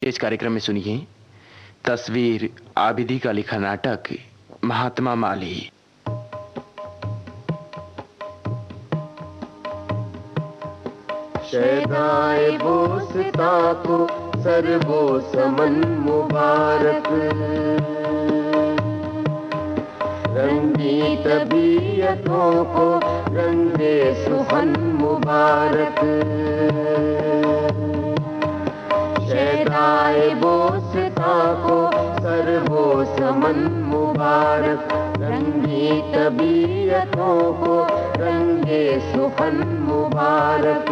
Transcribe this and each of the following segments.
इस कार्यक्रम में सुनिए तस्वीर आबिदी का लिखा नाटक महात्मा माली। शैदाए बोस्ता को सरबो समन मुबारक, रंगी तबीयतों को रंगे सुहन मुबारक। शैदाए बोस्ता को सरबो समन मुबारक, रंगी तबीयतों को रंगे सुहन मुबारक।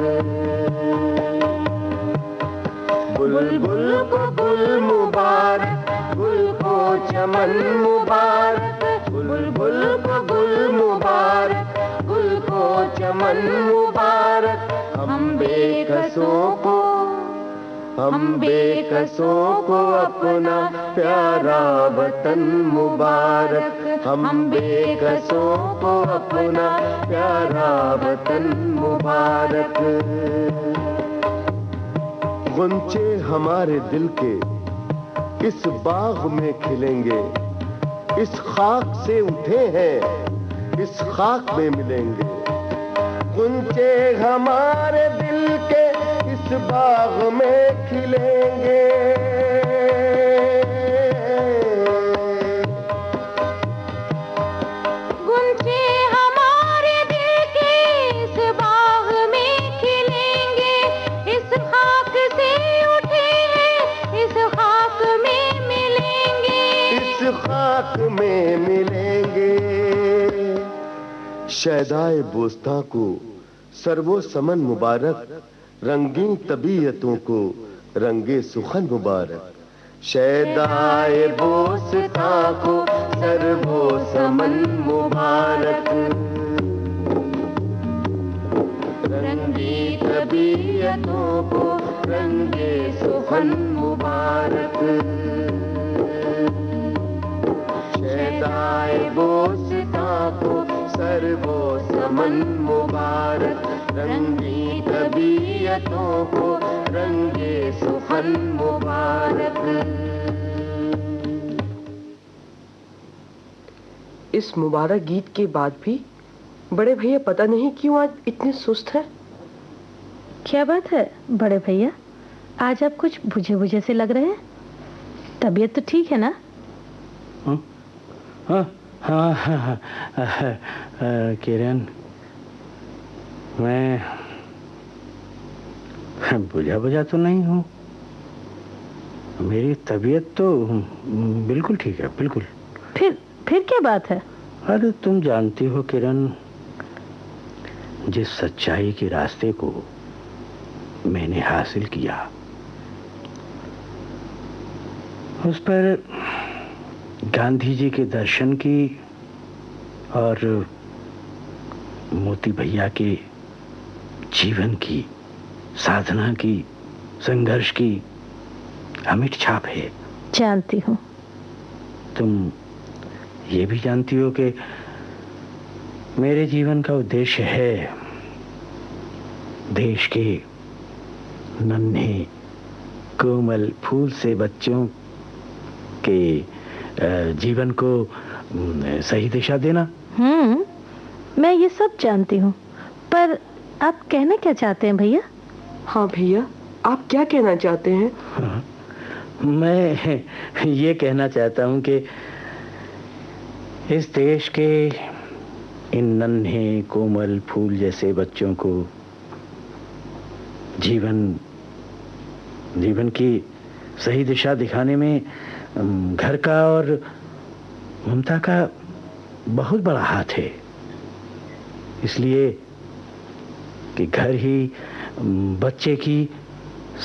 बुलबुल को गुल मुबारक, गुल को चमन मुबारक। बुलबुल को गुल मुबारक, गुल को चमन मुबारक। हम बेकसों को अपना प्यारा वतन मुबारक। हम बेकसों को अपना प्यारा वतन मुबारक। गुंचे हमारे दिल के इस बाग में खिलेंगे, इस खाक से उठे हैं इस खाक में मिलेंगे। गुंचे हमारे दिल के इस बाग में खिलेंगे, गुंचे हमारे दिल के इस बाग में खिलेंगे। इस खाक से उठे हैं इस खाक में मिलेंगे, इस खाक में मिलेंगे। शैदाए बोस्ता को सरवो समन मुबारक, रंगीन तबीयतों को रंगे सुखन मुबारक। शैदाए बोस्ता को सरवो समन मुबारक, रंगी तबीयतों को रंगे सुखन मुबारक। शैदाए बोस्ता को सरवो समन मुबारक, रंगी तबीयतों को रंगे सुखन मुबारक। इस मुबारक गीत के बाद भी बड़े भैया पता नहीं क्यों आज इतने सुस्त हैं। क्या बात है बड़े भैया, आज आप कुछ बुझे बुझे से लग रहे हैं। तबीयत तो ठीक है ना? हाँ, किरण, मैं बुझा तो नहीं हूँ। मेरी तबीयत तो बिल्कुल ठीक है, बिल्कुल। फिर क्या बात है? अरे तुम जानती हो किरण, जिस सच्चाई के रास्ते को मैंने हासिल किया उस पर गांधी जी के दर्शन की और मोती भैया के जीवन की, साधना की, संघर्ष की अमिट छाप है। जानती हूँ। तुम ये भी जानती हो कि मेरे जीवन का उद्देश्य है देश के नन्हे कोमल फूल से बच्चों के जीवन को सही दिशा देना। मैं ये सब जानती हूँ, पर आप कहना क्या चाहते हैं भैया? हाँ भैया, आप क्या कहना चाहते हैं? हाँ, मैं ये कहना चाहता हूँ कि इस देश के इन नन्हे कोमल फूल जैसे बच्चों को जीवन की सही दिशा दिखाने में घर का और ममता का बहुत बड़ा हाथ है। इसलिए कि घर ही बच्चे की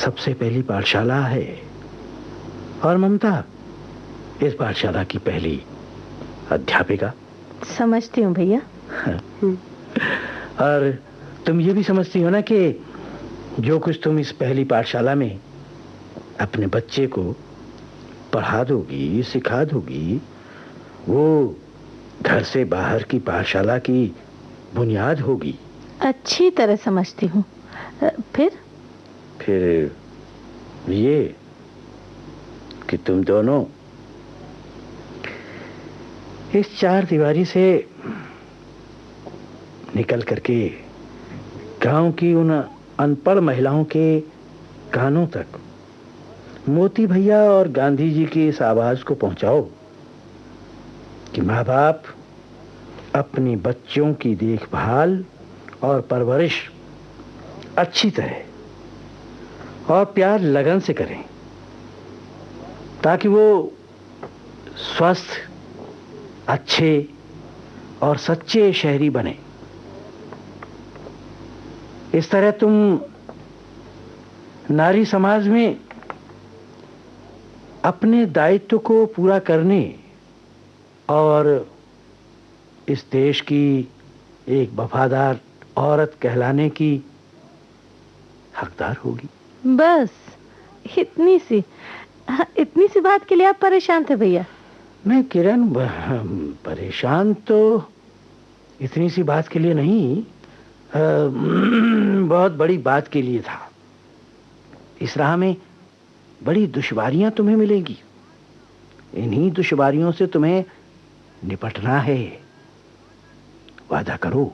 सबसे पहली पाठशाला है और ममता इस पाठशाला की पहली अध्यापिका। समझती हूँ भैया। और तुम ये भी समझती हो ना कि जो कुछ तुम इस पहली पाठशाला में अपने बच्चे को पढ़ा दोगी, सिखा दोगी, वो घर से बाहर की पाठशाला की बुनियाद होगी। अच्छी तरह समझती हूँ। फिर ये कि तुम दोनों इस चार दीवारी से निकल करके गांव की उन अनपढ़ महिलाओं के कानों तक मोती भैया और गांधी जी की इस आवाज को पहुंचाओ कि माँ बाप अपनी बच्चों की देखभाल और परवरिश अच्छी तरह और प्यार लगन से करें, ताकि वो स्वस्थ, अच्छे और सच्चे शहरी बने। इस तरह तुम नारी समाज में अपने दायित्व को पूरा करने और इस देश की एक वफादार औरत कहलाने की हकदार होगी। बस इतनी सी बात के लिए आप परेशान थे भैया? मैं किरण, परेशान तो इतनी सी बात के लिए नहीं, बहुत बड़ी बात के लिए था। इस राह में बड़ी दुश्वारियां तुम्हें मिलेंगी। इन्हीं दुश्वारियों से तुम्हें निपटना है। वादा करो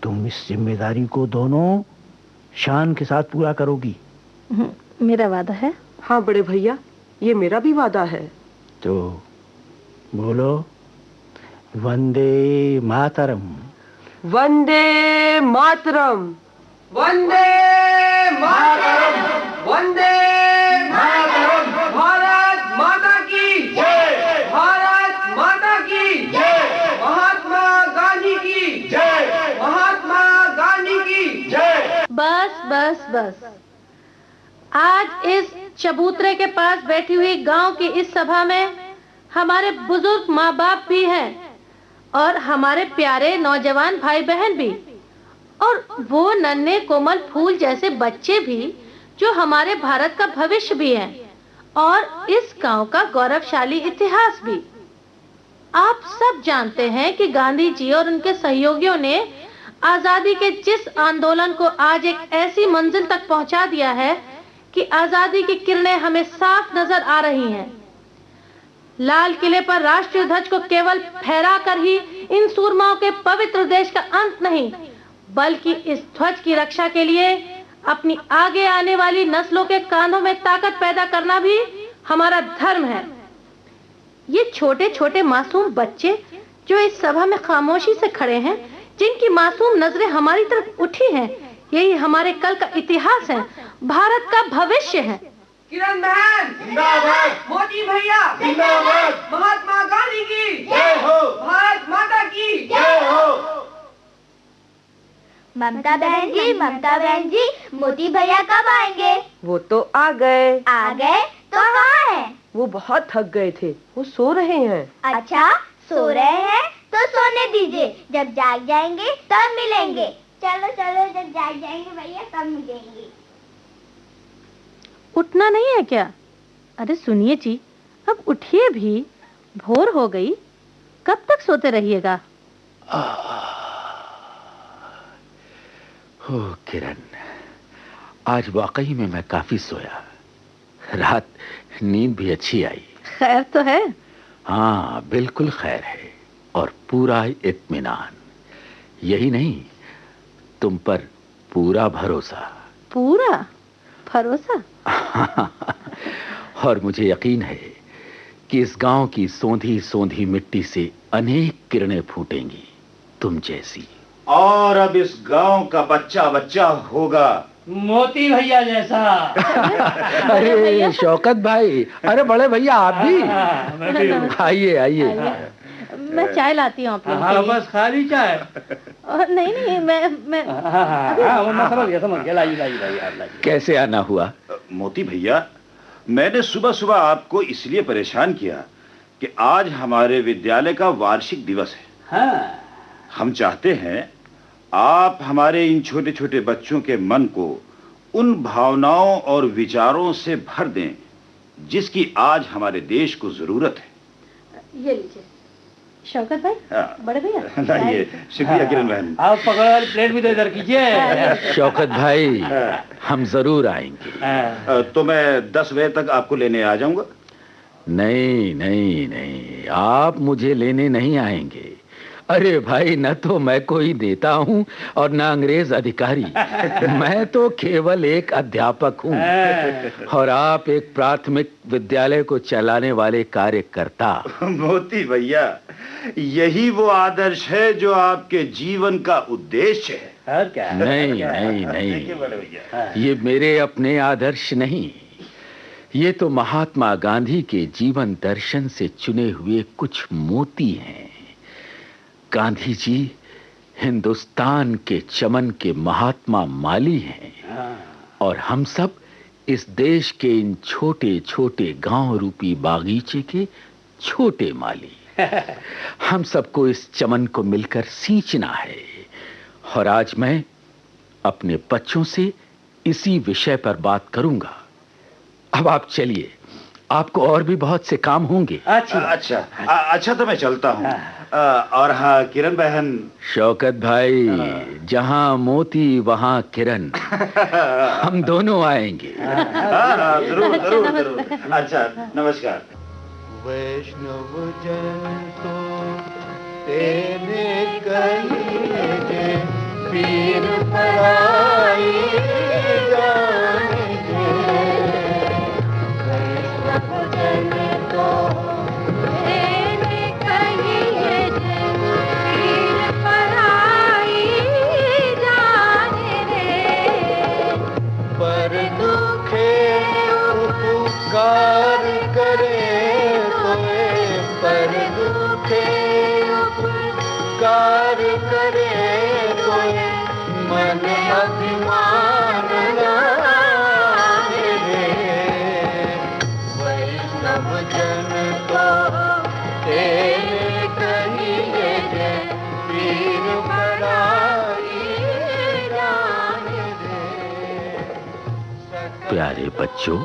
तुम इस जिम्मेदारी को दोनों शान के साथ पूरा करोगी। मेरा वादा है। हाँ बड़े भैया, ये मेरा भी वादा है। तो बोलो, वंदे मातरम। वंदे मातरम। वंदे मातरम। वंदे मातरम। भारत माता की जय। भारत माता की जय। महात्मा गांधी की जय। महात्मा गांधी की जय। बस बस बस, आज इस चबूतरे के पास बैठी हुई गांव की इस सभा में हमारे बुजुर्ग माँ बाप भी हैं और हमारे प्यारे नौजवान भाई बहन भी, और वो नन्हे कोमल फूल जैसे बच्चे भी जो हमारे भारत का भविष्य भी हैं और इस गांव का गौरवशाली इतिहास भी। आप सब जानते हैं कि गांधी जी और उनके सहयोगियों ने आजादी के जिस आंदोलन को आज एक ऐसी मंजिल तक पहुंचा दिया है कि आजादी की किरणें हमें साफ नजर आ रही हैं। लाल किले पर राष्ट्रीय ध्वज को केवल फहराकर ही इन सूरमाओं के पवित्र देश का अंत नहीं, बल्कि इस ध्वज की रक्षा के लिए अपनी आगे आने वाली नस्लों के कांधों में ताकत पैदा करना भी हमारा धर्म है। ये छोटे छोटे मासूम बच्चे जो इस सभा में खामोशी से खड़े हैं, जिनकी मासूम नजरें हमारी तरफ उठी हैं, यही हमारे कल का इतिहास है, भारत का भविष्य है। किरण बहन जिंदाबाद। मोदी भैया जिंदाबाद। महात्मा गांधी की जय हो। भारत माता की जय हो। ममता बहन जी, मोदी भैया कब आएंगे? वो तो आ गए। आ गए तो कहाँ है? वो बहुत थक गए थे, वो सो रहे हैं। अच्छा, सो रहे हैं तो सोने दीजिए, जब जाग जाएंगे तब मिलेंगे। चलो चलो, जब जाग जाएंगे भैया तब मिलेंगे। उठना नहीं है क्या? अरे सुनिए जी, अब उठिए भी, भोर हो गई, कब तक सोते रहिएगा? हो किरण, आज वाकई में मैं काफी सोया, रात नींद भी अच्छी आई। खैर तो है? हाँ बिल्कुल खैर है, और पूरा इत्मीनान। यही नहीं, तुम पर पूरा भरोसा। पूरा भरोसा? और मुझे यकीन है कि इस गांव की सोंधी सोंधी मिट्टी से अनेक किरणें फूटेंगी तुम जैसी। और अब इस गांव का बच्चा बच्चा होगा मोती भैया जैसा। अरे शौकत भाई, अरे बड़े भैया आप भी आइए आइए। मैं चाय लाती हूँ आप लोगों के लिए। बस खाली चाय? नहीं, मैं समझ गया, लाइए। कैसे आना हुआ? मोती भैया, मैंने सुबह सुबह आपको इसलिए परेशान किया कि आज हमारे विद्यालय का वार्षिक दिवस है। हाँ। हम चाहते हैं आप हमारे इन छोटे छोटे बच्चों के मन को उन भावनाओं और विचारों से भर दें जिसकी आज हमारे देश को जरूरत है। ये लीजिए। शौकत भाई, हाँ। बड़े भैया लाइए, शुक्रिया किरण बहन। आप पकड़ वाली प्लेट भी तो इधर कीजिए। शौकत भाई, हम जरूर आएंगे। तो मैं 10 बजे तक आपको लेने आ जाऊंगा। नहीं नहीं नहीं, आप मुझे लेने नहीं आएंगे। अरे भाई, न तो मैं कोई नेता हूं और न अंग्रेज अधिकारी। मैं तो केवल एक अध्यापक हूं और आप एक प्राथमिक विद्यालय को चलाने वाले कार्यकर्ता। मोती भैया, यही वो आदर्श है जो आपके जीवन का उद्देश्य है। और क्या? नहीं नहीं देखिए बड़े नहीं, भैया, ये मेरे अपने आदर्श नहीं, ये तो महात्मा गांधी के जीवन दर्शन से चुने हुए कुछ मोती हैं। गांधी जी हिंदुस्तान के चमन के महात्मा माली हैं और हम सब इस देश के इन छोटे छोटे गांव रूपी बागीचे के छोटे माली। हम सबको इस चमन को मिलकर सींचना है। और आज मैं अपने बच्चों से इसी विषय पर बात करूंगा। अब आप चलिए, आपको और भी बहुत से काम होंगे। अच्छा तो मैं चलता हूँ। और हाँ किरण बहन। शौकत भाई, जहाँ मोती वहाँ किरण। हम दोनों आएंगे। जरूर जरूर जरूर। अच्छा, नमस्कार। वैष्णव जन को तेने कहिए, पीर पराई जाने। वैष्णव जन को तेने कहिए, पीर पराई जाने रे। पर दुखे उपकार करे, पर दुखे उपकार करे, कोई मन अभिमान लाए रे। वैष्णव जन को तेरे कहिए, पीर पराई जाने रे। प्यारे बच्चों,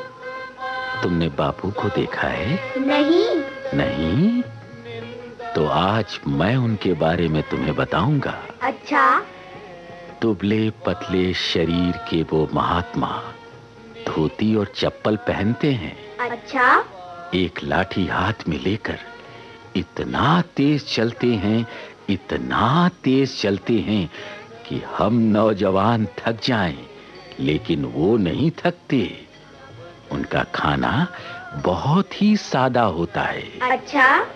तुमने बापू को देखा है? नहीं। नहीं? तो आज मैं उनके बारे में तुम्हें बताऊंगा। अच्छा। दुबले पतले शरीर के वो महात्मा धोती और चप्पल पहनते हैं। अच्छा। एक लाठी हाथ में लेकर इतना तेज चलते हैं, इतना तेज चलते हैं कि हम नौजवान थक जाएं, लेकिन वो नहीं थकते। उनका खाना बहुत ही सादा होता है। अच्छा।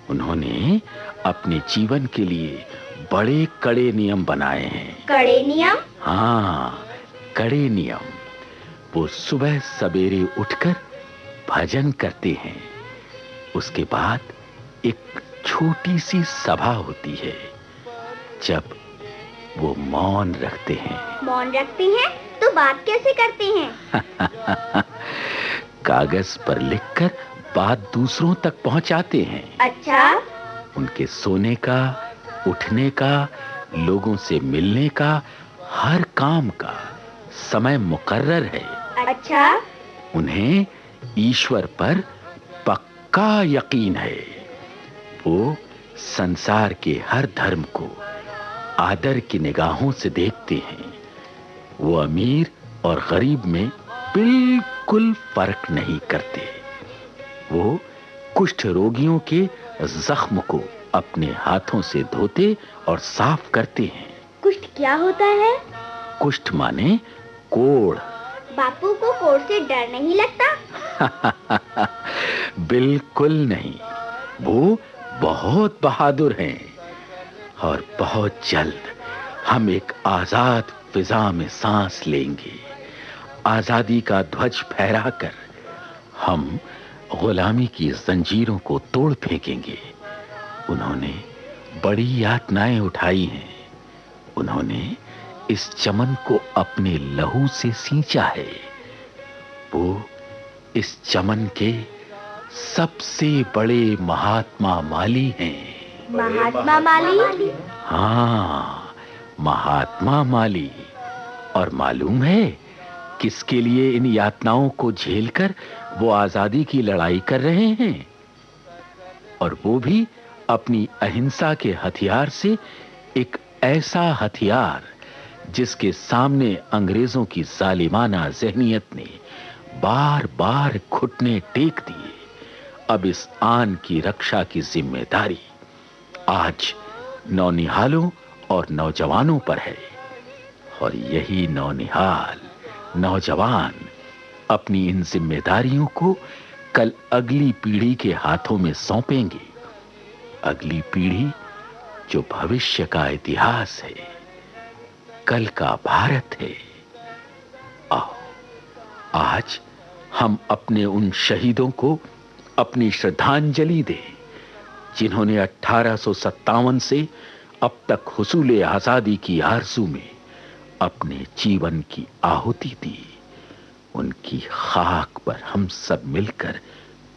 उन्होंने अपने जीवन के लिए बड़े कड़े नियम बनाए हैं। कड़े नियम? हाँ, कड़े नियम। वो सुबह सवेरे उठकर भजन करते हैं। उसके बाद एक छोटी सी सभा होती है, जब वो मौन रखते हैं। मौन रखते हैं तो बात कैसे करते हैं? कागज पर लिखकर बात दूसरों तक पहुंचाते हैं। अच्छा। उनके सोने का, उठने का, लोगों से मिलने का, हर काम का समय मुकर्रर है। अच्छा। उन्हें ईश्वर पर पक्का यकीन है। वो संसार के हर धर्म को आदर की निगाहों से देखते हैं। वो अमीर और गरीब में बिल्कुल फर्क नहीं करते। वो कुष्ठ रोगियों के जख्म को अपने हाथों से धोते और साफ करते हैं। कुष्ठ क्या होता है? कुष्ठ माने कोढ़। बापू को कोढ़ से डर नहीं लगता? बिल्कुल नहीं। वो बहुत बहादुर हैं और बहुत जल्द हम एक आजाद फिजा में सांस लेंगे। आजादी का ध्वज फहराकर हम गुलामी की जंजीरों को तोड़ फेंकेंगे। उन्होंने बड़ी यातनाएं उठाई हैं। उन्होंने इस चमन को अपने लहू से सींचा है। वो इस चमन के सबसे बड़े महात्मा माली हैं। महात्मा माली? हाँ, महात्मा माली। और मालूम है किसके लिए इन यातनाओं को झेलकर वो आजादी की लड़ाई कर रहे हैं? और वो भी अपनी अहिंसा के हथियार से एक ऐसा हथियार जिसके सामने अंग्रेजों की जालिमाना ज़हनियत ने बार बार घुटने टेक दिए, अब इस आन की रक्षा की जिम्मेदारी आज नौनिहालों और नौजवानों पर है। और यही नौनिहाल, नौजवान अपनी इन जिम्मेदारियों को कल अगली पीढ़ी के हाथों में सौंपेंगे। अगली पीढ़ी जो भविष्य का इतिहास है, कल का भारत है। आओ आज हम अपने उन शहीदों को अपनी श्रद्धांजलि दें जिन्होंने 1857 से अब तक हुसूल आजादी की आरज़ू में अपने जीवन की आहुति दी। उनकी खाक पर हम सब मिलकर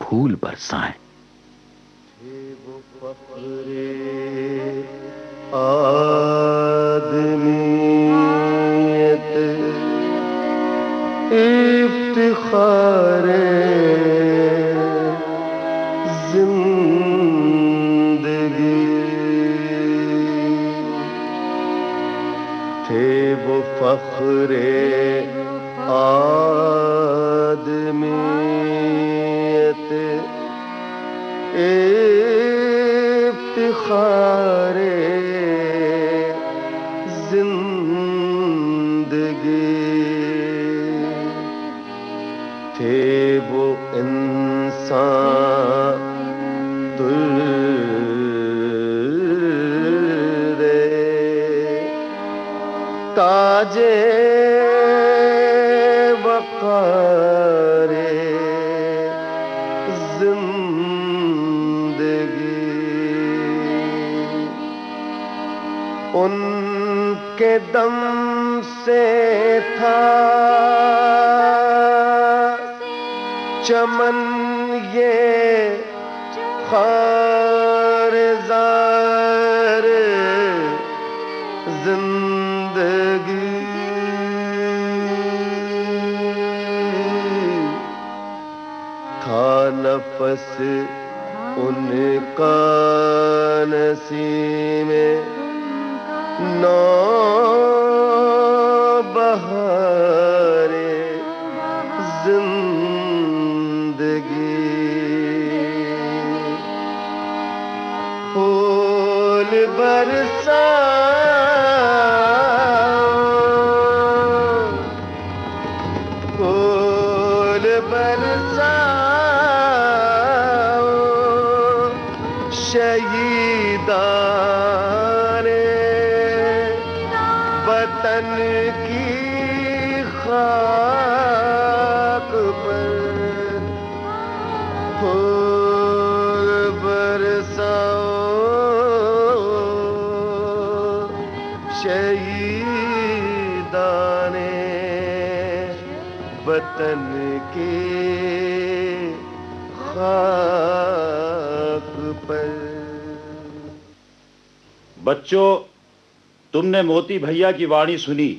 फूल बरसाएं। आदमीयत इफ्तिखारे जिंदगी थे वो फख्रे आदमीयत इफ्तिखारे जिंदगी थे वो इंसान दुर्रे ताजे वक़ारे जिंदगी उनके दम से था चमन ये खारज़ार जिंदगी था नफस उनका नसीमे नौ बहारे जिंदगी फूल बरसाओ फूल बरसाओ शहीदाने वतन की खाक पर फूल बरसाओ शहीदाने वतन की खाक पर। बच्चों, तुमने मोती भैया की वाणी सुनी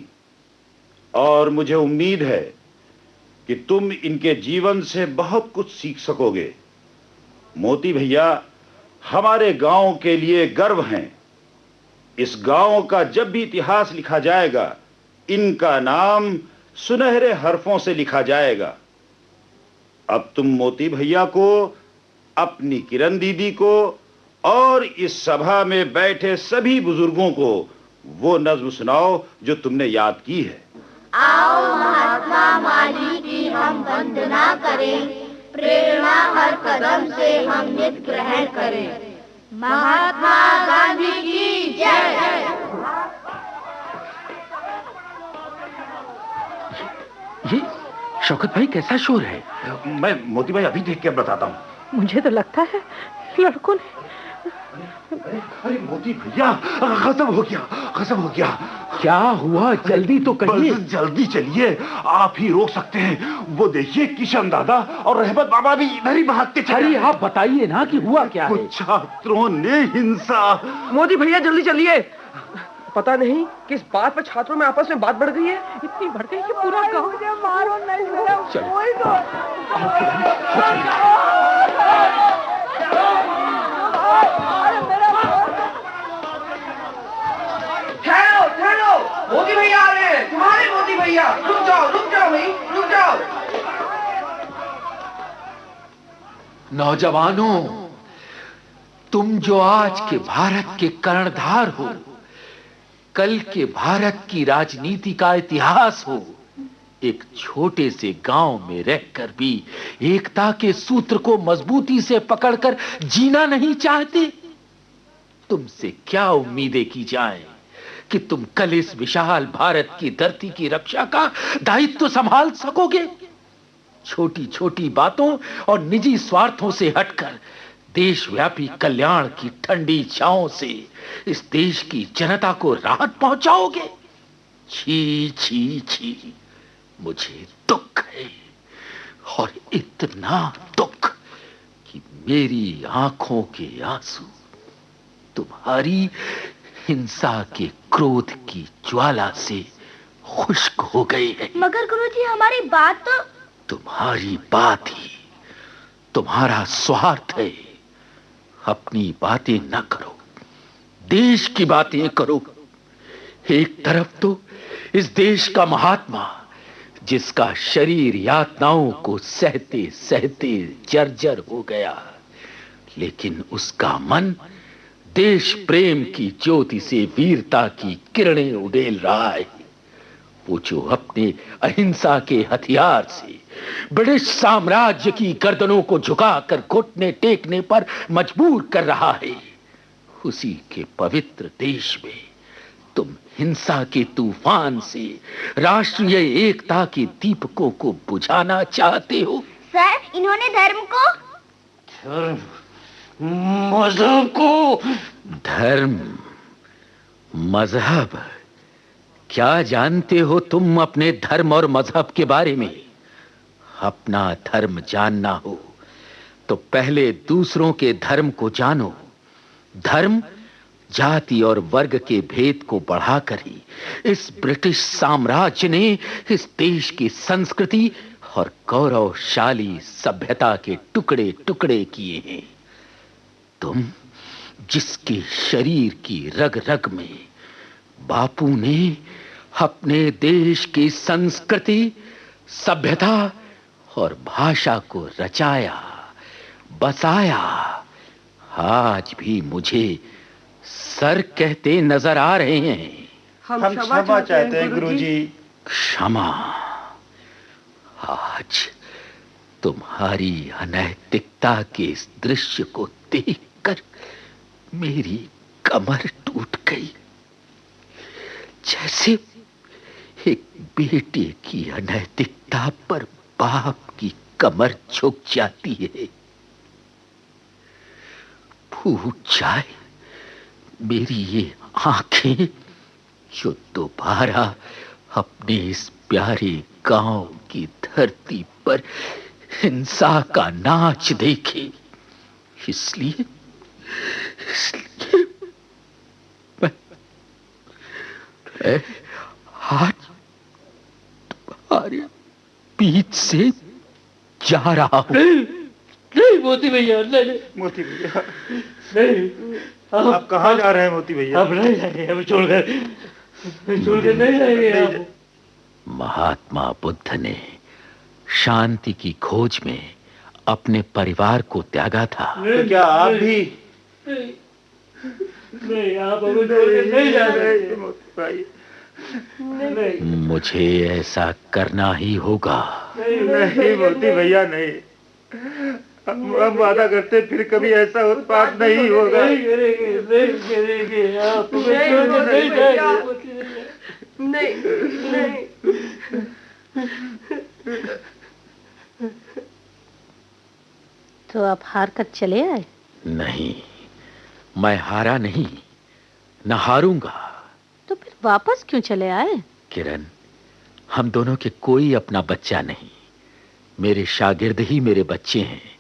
और मुझे उम्मीद है कि तुम इनके जीवन से बहुत कुछ सीख सकोगे। मोती भैया हमारे गांव के लिए गर्व हैं। इस गांव का जब भी इतिहास लिखा जाएगा, इनका नाम सुनहरे हरफों से लिखा जाएगा। अब तुम मोती भैया को, अपनी किरण दीदी को और इस सभा में बैठे सभी बुजुर्गों को वो नज्म सुनाओ जो तुमने याद की है। आओ महात्मा माली की हम वंदना करें, प्रेरणा हर कदम से हम नित ग्रहण करें। महात्मा गांधी की जय। ये शौकत भाई कैसा शोर है? मैं मोती भाई अभी देख के बताता हूँ। मुझे तो लगता है लड़कों ने। अरे मोती भैया, खत्म हो गया, खत्म हो गया। क्या हुआ? जल्दी तो कहिए। बस जल्दी चलिए, आप ही रोक सकते हैं। वो देखिए, किशन दादा और रहमत बाबा भी इधर ही भागते चले। अरे आप बताइए ना कि हुआ क्या है? छात्रों ने हिंसा। मोदी भैया जल्दी चलिए। पता नहीं किस बात पर छात्रों में आपस में बात बढ़ गई है। इतनी बढ़ गई कि पूरा गांव मारो नहीं मेरा कोई तो भैया, रुक जाओ भाई, रुक जाओ। नौजवानों, तुम जो आज के भारत के कर्णधार हो, कल के भारत की राजनीति का इतिहास हो, एक छोटे से गांव में रहकर भी एकता के सूत्र को मजबूती से पकड़कर जीना नहीं चाहते। तुमसे क्या उम्मीदें की जाएं कि तुम कल इस विशाल भारत की धरती की रक्षा का दायित्व संभाल सकोगे? छोटी छोटी बातों और निजी स्वार्थों से हटकर देशव्यापी कल्याण की ठंडी छांव से इस देश की जनता को राहत पहुंचाओगे? छी छी छी, मुझे दुख है, और इतना दुख कि मेरी आंखों के आंसू तुम्हारी हिंसा के क्रोध की ज्वाला से खुश्क हो गए हैं। मगर गुरुजी, हमारी बात तो... तुम्हारी बात ही तुम्हारा स्वार्थ है। अपनी बातें न करो, देश की बातें करो। एक तरफ तो इस देश का महात्मा, जिसका शरीर यातनाओं को सहते सहते जर्जर हो गया, लेकिन उसका मन देश प्रेम की ज्योति से वीरता की किरणें उड़ेल रहा है। वो जो अपने अहिंसा के हथियार से ब्रिटिश साम्राज्य की गर्दनों को झुकाकर घुटने टेकने पर मजबूर कर रहा है, उसी के पवित्र देश में तुम हिंसा के तूफान से राष्ट्रीय एकता के दीपकों को बुझाना चाहते हो। सर, इन्होंने धर्म को... मजहब को... धर्म मजहब, क्या जानते हो तुम अपने धर्म और मजहब के बारे में? अपना धर्म जानना हो तो पहले दूसरों के धर्म को जानो। धर्म जाति और वर्ग के भेद को बढ़ाकर ही इस ब्रिटिश साम्राज्य ने इस देश की संस्कृति और गौरवशाली सभ्यता के टुकड़े टुकड़े किए हैं। तुम, जिसके शरीर की रग रग में बापू ने अपने देश की संस्कृति, सभ्यता और भाषा को रचाया बसाया, आज भी मुझे सर कहते नजर आ रहे हैं। हम क्षमा चाहते हैं गुरुजी। क्षमा? आज तुम्हारी अनैतिकता के इस दृश्य को देखकर मेरी कमर टूट गई। जैसे एक बेटे की अनैतिकता पर बाप की कमर झुक जाती है। फूट जाए मेरी ये आंखें जो दोबारा अपने इस प्यारे गांव की धरती पर हिंसा का नाच देखे। इसलिए मैं आज तुम्हारे बीच से जा रहा हूं। नहीं मोती भैया, नहीं मोती भैया, नहीं। आप कहाँ जा रहे हैं मोती भैया? अब नहीं जाएंगे, अब छोड़कर नहीं जाएंगे। महात्मा बुद्ध ने शांति की खोज में अपने परिवार को त्यागा था। तो क्या आप भी? नहीं, आप अभी नहीं जा रहे मोती भाई। मुझे ऐसा करना ही होगा। नहीं मोती भैया, नहीं। हम वादा करते फिर कभी ऐसा उत्पात नहीं होगा। नहीं करेंगे, आप नहीं जाएंगे। नहीं। तो आप हार कर चले आए? नहीं, मैं हारा नहीं, न हारूंगा। तो फिर वापस क्यों चले आए? किरण, हम दोनों के कोई अपना बच्चा नहीं। मेरे शागिर्द ही मेरे बच्चे हैं।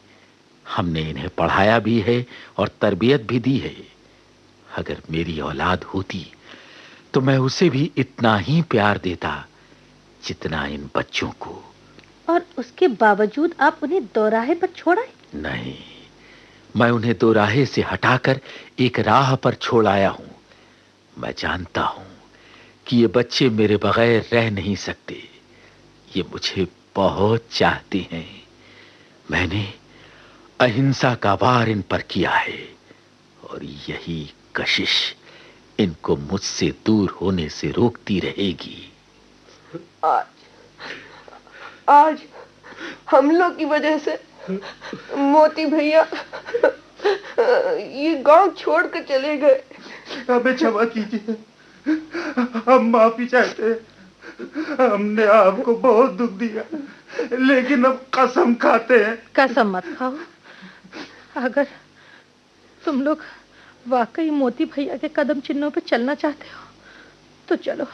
हमने इन्हें पढ़ाया भी है और तरबियत भी दी है। अगर मेरी औलाद होती तो मैं उसे भी इतना ही प्यार देता जितना इन बच्चों को। और उसके बावजूद आप उन्हें दोराहे पर छोड़ा? नहीं, मैं उन्हें दोराहे से हटाकर एक राह पर छोड़ आया हूं। मैं जानता हूं कि ये बच्चे मेरे बगैर रह नहीं सकते। ये मुझे बहुत चाहते हैं। मैंने अहिंसा का वार इन पर किया है और यही कशिश इनको मुझसे दूर होने से रोकती रहेगी। आज हम लोग की वजह से मोती भैया ये गांव छोड़ कर चले गए। हमें क्षमा कीजिए, हम माफी चाहते हैं। हमने आपको बहुत दुख दिया, लेकिन अब कसम खाते हैं। कसम मत खाओ। अगर तुम लोग वाकई मोती भैया के कदम चिन्हों पर चलना चाहते हो तो चलो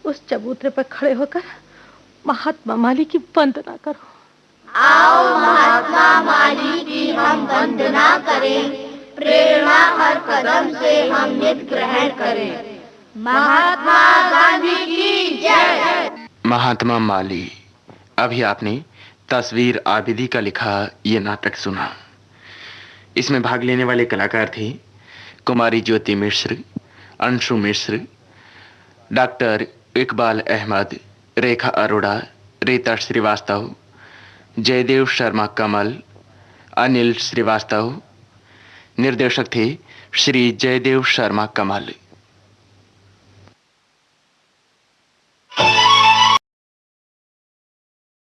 उस चबूतरे पर खड़े होकर महात्मा माली की वंदना करो। आओ महात्मा माली की हम वंदना करें, प्रेरणा हर कदम से हम नित ग्रहण करें। महात्मा गांधी की जय। महात्मा माली। अभी आपने तस्वीर आबिदी का लिखा ये नाटक सुना। इसमें भाग लेने वाले कलाकार थे कुमारी ज्योति मिश्र, अंशु मिश्र, डॉक्टर इकबाल अहमद, रेखा अरोड़ा, रीता श्रीवास्तव, जयदेव शर्मा कमल, अनिल श्रीवास्तव। निर्देशक थे श्री जयदेव शर्मा कमल।